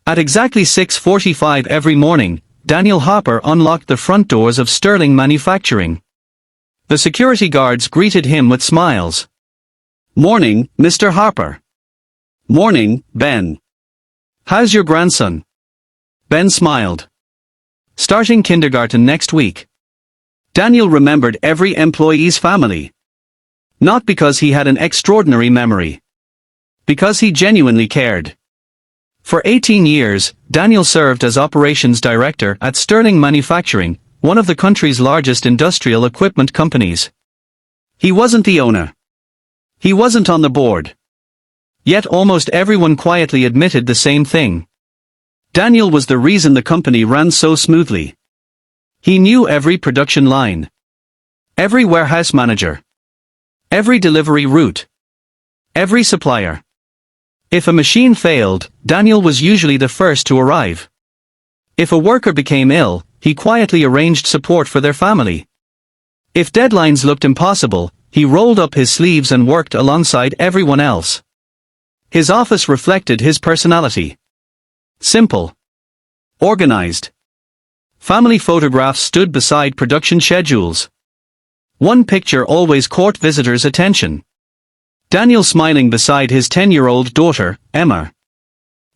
At exactly 6:45 every morning, Daniel Hopper unlocked the front doors of Sterling Manufacturing. The security guards greeted him with smiles. "Morning, Mr. Hopper." "Morning, Ben. How's your grandson?" Ben smiled. "Starting kindergarten next week." Daniel remembered every employee's family. Not because he had an extraordinary memory. Because he genuinely cared. For 18 years, Daniel served as operations director at Sterling Manufacturing, one of the country's largest industrial equipment companies. He wasn't the owner. He wasn't on the board. Yet almost everyone quietly admitted the same thing. Daniel was the reason the company ran so smoothly. He knew every production line. Every warehouse manager. Every delivery route. Every supplier. If a machine failed, Daniel was usually the first to arrive. If a worker became ill, he quietly arranged support for their family. If deadlines looked impossible, he rolled up his sleeves and worked alongside everyone else. His office reflected his personality. Simple. Organized. Family photographs stood beside production schedules. One picture always caught visitors' attention. Daniel smiling beside his 10-year-old daughter, Emma.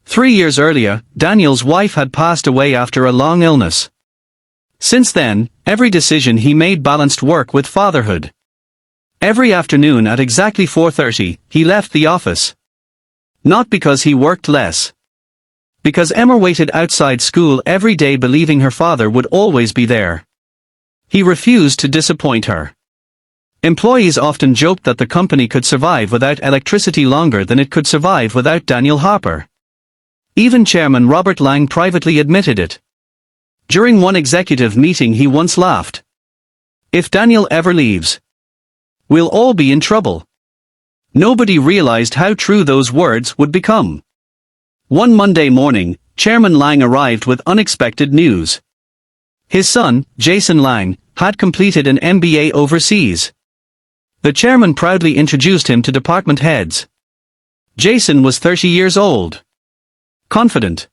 3 years earlier, Daniel's wife had passed away after a long illness. Since then, every decision he made balanced work with fatherhood. Every afternoon at exactly 4:30, he left the office. Not because he worked less. Because Emma waited outside school every day believing her father would always be there. He refused to disappoint her. Employees often joked that the company could survive without electricity longer than it could survive without Daniel Hopper. Even Chairman Robert Lang privately admitted it. During one executive meeting he once laughed. "If Daniel ever leaves, we'll all be in trouble." Nobody realized how true those words would become. One Monday morning, Chairman Lang arrived with unexpected news. His son, Jason Lang, had completed an MBA overseas. The chairman proudly introduced him to department heads. Jason was 30 years old. Confident.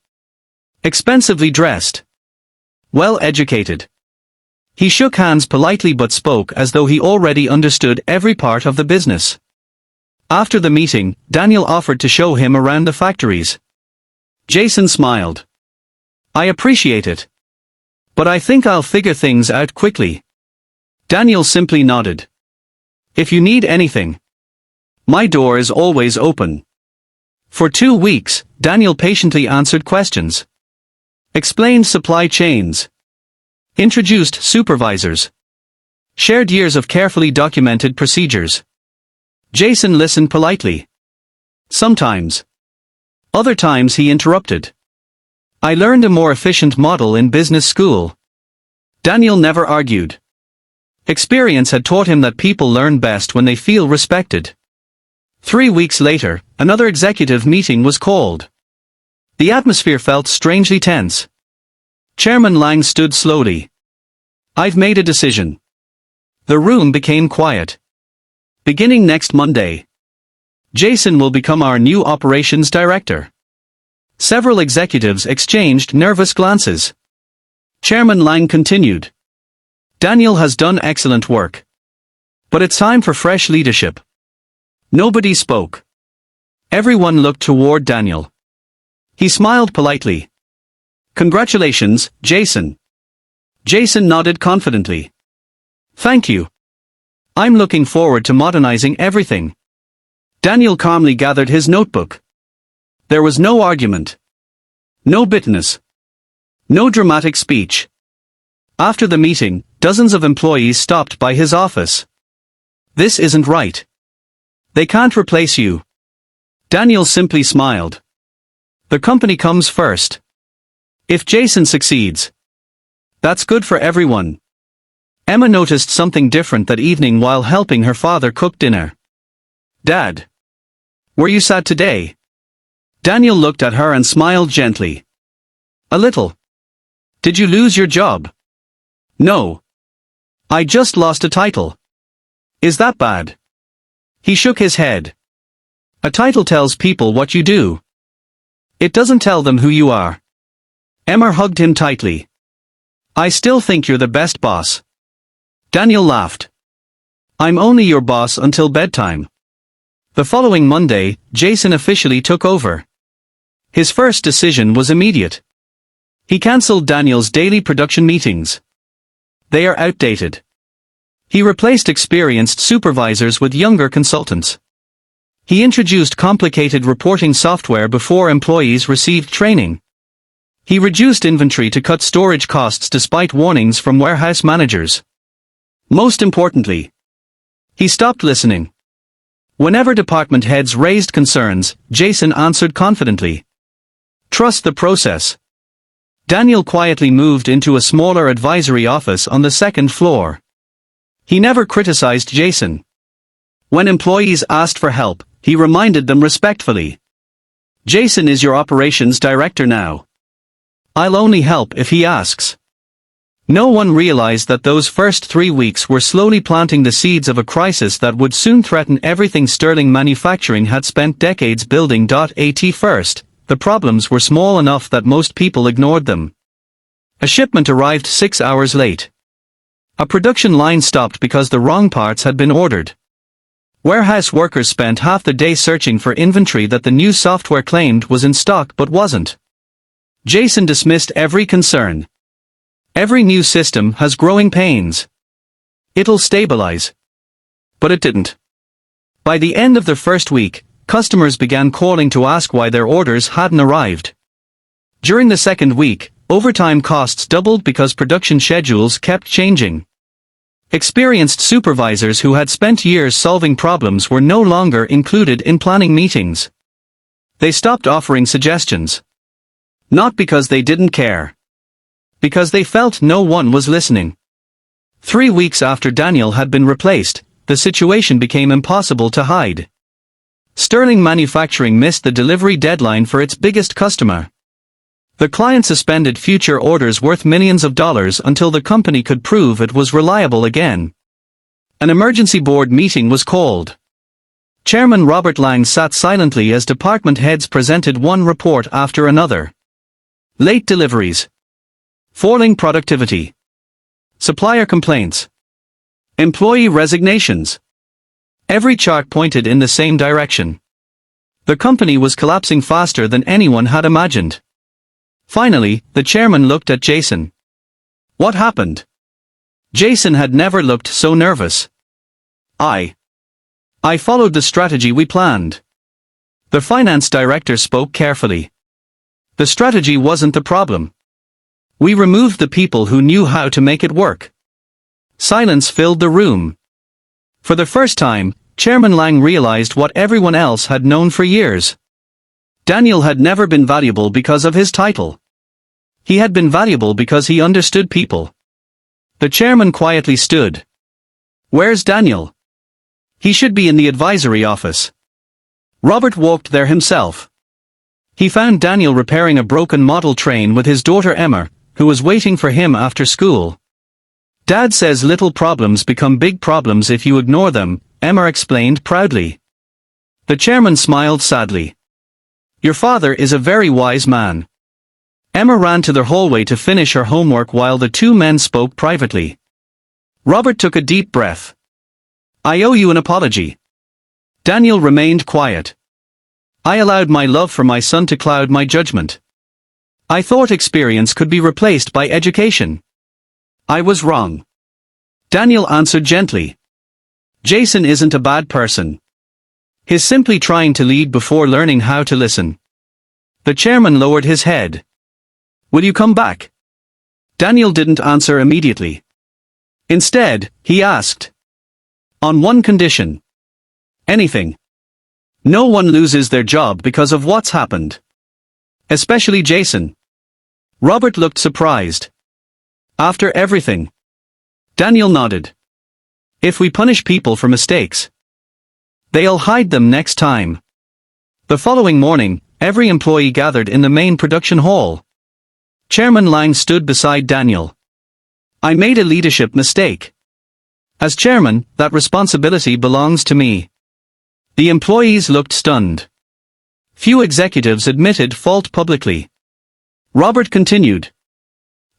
Expensively dressed. Well-educated. He shook hands politely but spoke as though he already understood every part of the business. After the meeting, Daniel offered to show him around the factories. Jason smiled. "I appreciate it. But I think I'll figure things out quickly." Daniel simply nodded. "If you need anything, my door is always open." For 2 weeks, Daniel patiently answered questions. Explained supply chains. Introduced supervisors. Shared years of carefully documented procedures. Jason listened politely. Sometimes. Other times he interrupted. "I learned a more efficient model in business school." Daniel never argued. Experience had taught him that people learn best when they feel respected. 3 weeks later, another executive meeting was called. The atmosphere felt strangely tense. Chairman Lang stood slowly. "I've made a decision." The room became quiet. Beginning next Monday, Jason will become our new operations director. Several executives exchanged nervous glances. Chairman Lang continued. "Daniel has done excellent work. But it's time for fresh leadership." Nobody spoke. Everyone looked toward Daniel. He smiled politely. "Congratulations, Jason." Jason nodded confidently. "Thank you. I'm looking forward to modernizing everything." Daniel calmly gathered his notebook. There was no argument. No bitterness. No dramatic speech. After the meeting, dozens of employees stopped by his office. "This isn't right. They can't replace you." Daniel simply smiled. "The company comes first. If Jason succeeds, that's good for everyone." Emma noticed something different that evening while helping her father cook dinner. "Dad, were you sad today?" Daniel looked at her and smiled gently. "A little." "Did you lose your job?" "No. I just lost a title." "Is that bad?" He shook his head. "A title tells people what you do. It doesn't tell them who you are. Emma hugged him tightly. I still think you're the best boss. Daniel laughed. I'm only your boss until bedtime. The following Monday, Jason officially took over. His first decision was immediate. He cancelled Daniel's daily production meetings. They are outdated. He replaced experienced supervisors with younger consultants. He introduced complicated reporting software before employees received training. He reduced inventory to cut storage costs despite warnings from warehouse managers. Most importantly, he stopped listening. Whenever department heads raised concerns, Jason answered confidently. Trust the process. Daniel quietly moved into a smaller advisory office on the second floor. He never criticized Jason. When employees asked for help, he reminded them respectfully. Jason is your operations director now. I'll only help if he asks. No one realized that those first 3 weeks were slowly planting the seeds of a crisis that would soon threaten everything Sterling Manufacturing had spent decades building. At first, the problems were small enough that most people ignored them. A shipment arrived 6 hours late. A production line stopped because the wrong parts had been ordered. Warehouse workers spent half the day searching for inventory that the new software claimed was in stock but wasn't. Jason dismissed every concern. Every new system has growing pains. It'll stabilize. But it didn't. By the end of the first week, customers began calling to ask why their orders hadn't arrived. During the second week, overtime costs doubled because production schedules kept changing. Experienced supervisors who had spent years solving problems were no longer included in planning meetings. They stopped offering suggestions. Not because they didn't care. Because they felt no one was listening. 3 weeks after Daniel had been replaced, the situation became impossible to hide. Sterling Manufacturing missed the delivery deadline for its biggest customer. The client suspended future orders worth millions of dollars until the company could prove it was reliable again. An emergency board meeting was called. Chairman Robert Lang sat silently as department heads presented one report after another. Late deliveries. Falling productivity. Supplier complaints. Employee resignations. Every chart pointed in the same direction. The company was collapsing faster than anyone had imagined. Finally, the chairman looked at Jason. What happened? Jason had never looked so nervous. I followed the strategy we planned. The finance director spoke carefully. The strategy wasn't the problem. We removed the people who knew how to make it work. Silence filled the room. For the first time, Chairman Lang realized what everyone else had known for years. Daniel had never been valuable because of his title. He had been valuable because he understood people. The chairman quietly stood. Where's Daniel? He should be in the advisory office. Robert walked there himself. He found Daniel repairing a broken model train with his daughter Emma, who was waiting for him after school. Dad says little problems become big problems if you ignore them, Emma explained proudly. The chairman smiled sadly. Your father is a very wise man. Emma ran to the hallway to finish her homework while the two men spoke privately. Robert took a deep breath. I owe you an apology. Daniel remained quiet. I allowed my love for my son to cloud my judgment. I thought experience could be replaced by education. I was wrong. Daniel answered gently. Jason isn't a bad person. He's simply trying to lead before learning how to listen. The chairman lowered his head. Will you come back? Daniel didn't answer immediately. Instead, he asked. On one condition. Anything. No one loses their job because of what's happened. Especially Jason. Robert looked surprised. After everything. Daniel nodded. If we punish people for mistakes, they'll hide them next time. The following morning, every employee gathered in the main production hall. Chairman Lang stood beside Daniel. I made a leadership mistake. As chairman, that responsibility belongs to me. The employees looked stunned. Few executives admitted fault publicly. Robert continued.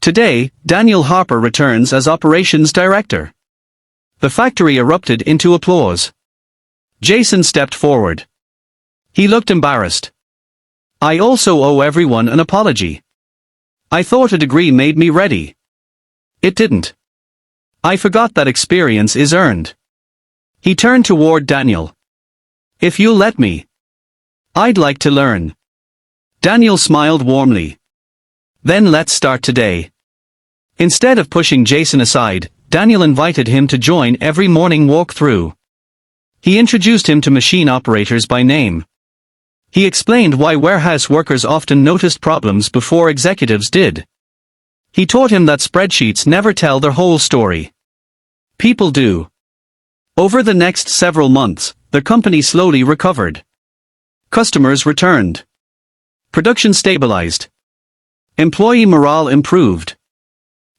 Today, Daniel Harper returns as operations director. The factory erupted into applause. Jason stepped forward. He looked embarrassed. I also owe everyone an apology. I thought a degree made me ready. It didn't. I forgot that experience is earned. He turned toward Daniel. If you'll let me. I'd like to learn. Daniel smiled warmly. Then let's start today. Instead of pushing Jason aside, Daniel invited him to join every morning walk-through. He introduced him to machine operators by name. He explained why warehouse workers often noticed problems before executives did. He taught him that spreadsheets never tell their whole story. People do. Over the next several months, the company slowly recovered. Customers returned. Production stabilized. Employee morale improved.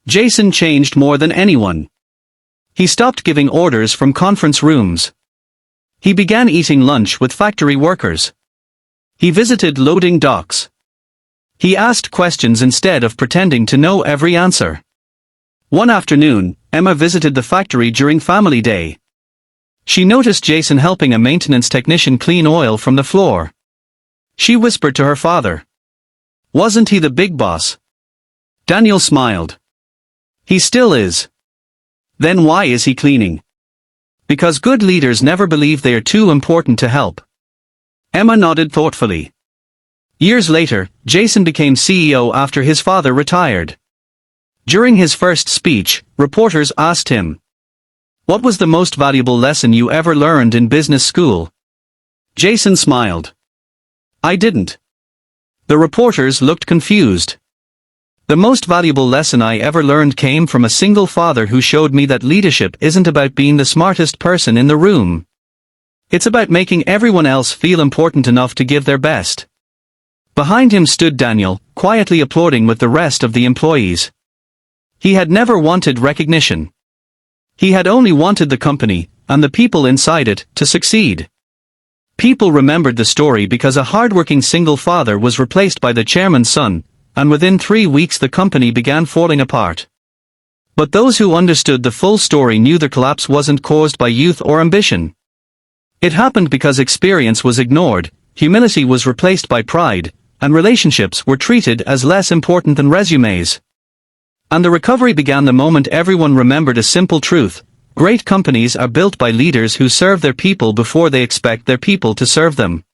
Jason changed more than anyone. He stopped giving orders from conference rooms. He began eating lunch with factory workers. He visited loading docks. He asked questions instead of pretending to know every answer. One afternoon, Emma visited the factory during Family Day. She noticed Jason helping a maintenance technician clean oil from the floor. She whispered to her father. Wasn't he the big boss? Daniel smiled. He still is. Then why is he cleaning? Because good leaders never believe they are too important to help. Emma nodded thoughtfully. Years later, Jason became CEO after his father retired. During his first speech, reporters asked him, "What was the most valuable lesson you ever learned in business school?" Jason smiled. "I didn't." The reporters looked confused. "The most valuable lesson I ever learned came from a single father who showed me that leadership isn't about being the smartest person in the room. It's about making everyone else feel important enough to give their best." Behind him stood Daniel, quietly applauding with the rest of the employees. He had never wanted recognition. He had only wanted the company, and the people inside it, to succeed. People remembered the story because a hardworking single father was replaced by the chairman's son, and within 3 weeks the company began falling apart. But those who understood the full story knew the collapse wasn't caused by youth or ambition. It happened because experience was ignored, humility was replaced by pride, and relationships were treated as less important than resumes. And the recovery began the moment everyone remembered a simple truth: great companies are built by leaders who serve their people before they expect their people to serve them.